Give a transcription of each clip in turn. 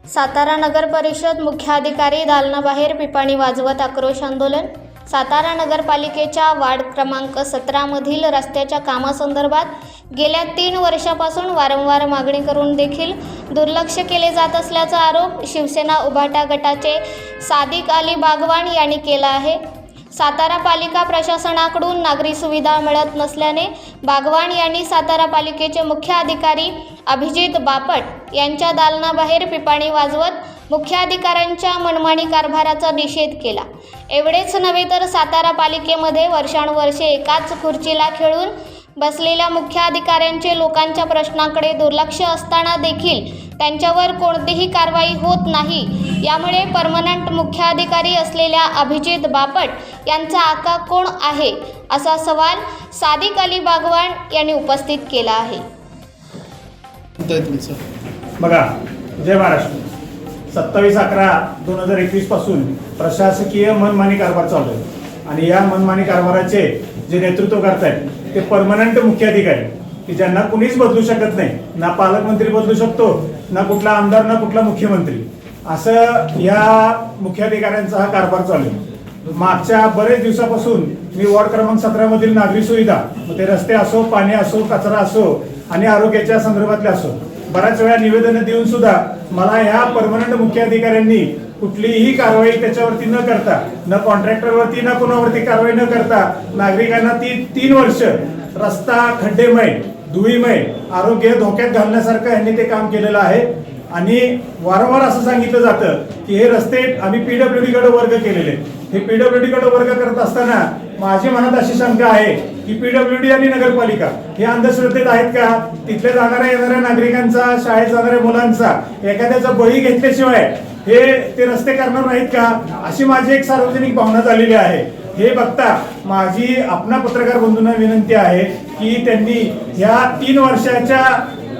सातारा नगर परिषद मुख्याधिकारी दालनाबाहेर पिपाणी वाजवत आक्रोश आंदोलन। सातारा नगरपालिकेच्या वार्ड क्रमांक 17 मधील रस्त्याच्या कामासंदर्भात गेल्या 3 वर्षापासून वारंवार मागणी करून देखील दुर्लक्ष केले जात असल्याचा आरोप शिवसेना उभाटा गटाचे सादिक अली बागवान यांनी केला आहे। सातारा पालिका प्रशासनाकडून नागरी सुविधा मिळत नसल्याने बागवान यांनी सातारा पालिकेचे मुख्य अधिकारी अभिजित बापट यांच्या दालनाबाहेर पिपाणी वाजवत मुख्याधिकाऱ्यांच्या मनमानी कारभाराचा निषेध केला। एवढेच नव्हे तर सातारा पालिकेमध्ये वर्षानुवर्षे एकाच खुर्चीला खेळून बसलेल्या मुख्याधिकाऱ्यांचे लोकांच्या प्रश्नांकडे दुर्लक्ष असताना देखील त्यांच्यावर कोणतीही कारवाई होत नाही। यामुळे परमनंट मुख्याधिकारी असलेल्या अभिजित बापट यांचा आका कोण आहे असा सवाल सादिक अली बागवान यांनी उपस्थित केला आहे। बघा, जय महाराष्ट्र। 27/11/2021 पासून प्रशासकीय मनमानी कारभार चालू आहे आणि या मनमानी कारभाराचे जे नेतृत्व करतायत ते परमनंट मुख्याधिकारी की ज्यांना कुणीच बदलू शकत नाही, ना पालकमंत्री बदलू शकतो, ना कुठला आमदार, ना कुठला मुख्यमंत्री, असं या मुख्याधिकाऱ्यांचा हा कारभार चालू आहे। मागच्या बरेच दिवसापासून मी वॉर्ड क्रमांक 17 मधील नागरी सुविधा, ते रस्ते असो, पाणी असो, कचरा असो आणि आरोग्याच्या संदर्भातले असो, बऱ्याच वेळा निवेदन देऊन सुद्धा मला ह्या परमनंट मुख्याधिकाऱ्यांनी कुठलीही कारवाई त्याच्यावरती न करता, न कॉन्ट्रॅक्टरवरती ना कोणावरती कारवाई न करता नागरिकांना 3 वर्ष रस्ता खड्डेमय, धुळीमय, आरोग्य धोक्यात घालण्यासारखं यांनी ते काम केलेलं आहे। आणि वारंवार असं सांगितलं जातं की हे रस्ते आम्ही पीडब्ल्यूडी कडे वर्ग केलेले। हे पीडब्ल्यूडी कडे वर्ग करत असताना माझी मनात अशी शंका आहे की पीडब्ल्यूडी आणि नगरपालिका हे अंधश्रद्धेत आहेत का? तिथले जाणाऱ्या येणाऱ्या नागरिकांचा, शाळेत जाणाऱ्या मुलांचा एखाद्याचा बळी घेतल्याशिवाय ते रस्ते करणार नाहीत का? अशी माझी एक सार्वजनिक भावना झालेली आहे। हे बघता माझी आपणा पत्रकार बंधूंना विनंती आहे की त्यांनी या 3 वर्षाच्या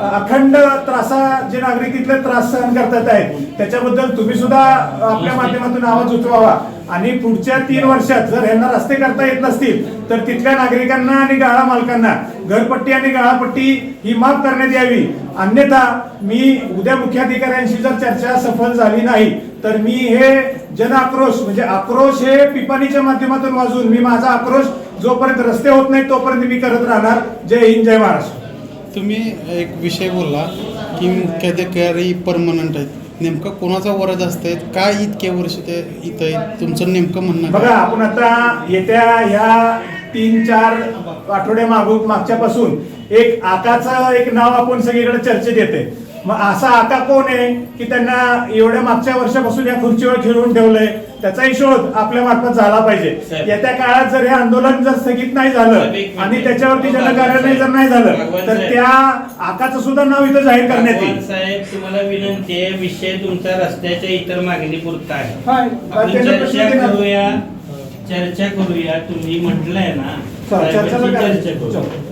अखंड त्रासा जे नागरिक तिथले त्रास सहन करतात आहेत त्याच्याबद्दल तुम्ही सुद्धा आपल्या माध्यमातून आवाज उठवावा आणि पुढच्या 3 वर्षात जर यांना रस्ते करता येत नसतील तर तिथल्या नागरिकांना आणि गाळा मालकांना घरपट्टी आणि गाळापट्टी ही माफ करण्यात यावी। अन्यथा मी उद्या मुख्याधिकाऱ्यांशी जर चर्चा सफल झाली नाही तर मी हे जन आक्रोश म्हणजे आक्रोश हे पिपाणीच्या माध्यमातून वाजवून मी माझा आक्रोश जोपर्यंत रस्ते होत नाही तोपर्यंत मी करत राहणार। जय हिंद, जय महाराष्ट्र। तुम्ही एक विषय बोलला की मुख्याधिकारी परमनंट आहेत, नेमकं कोणाचा वरद असते, काय इतके वर्ष ते इथं आहेत, तुमचं नेमकं म्हणणं बघा, आपण आता येत्या ह्या 3-4 आठवडे मागच्यापासून एक आकाचं एक नाव आपण सगळीकडे चर्चेत येते। मग असा आका कोण आहे की त्यांना एवढ्या मागच्या वर्षापासून या खुर्चीवर खेळून ठेवलंय, त्याचाही शोध आपल्या मार्फत झाला पाहिजे। येत्या काळात जर हे आंदोलन जर स्थगित नाही झालं आणि त्याच्यावरती जनकार्य जर नाही झालं तर त्या आकाचं सुद्धा नाव इथं जाहीर करण्यात येईल। साहेब, तुम्हाला विनंती आहे, विषय तुमचा रस्त्याच्या इतर मागणी पुरता आहे, चर्चा करूया। तुम्ही म्हटलंय ना, चर्चा करू।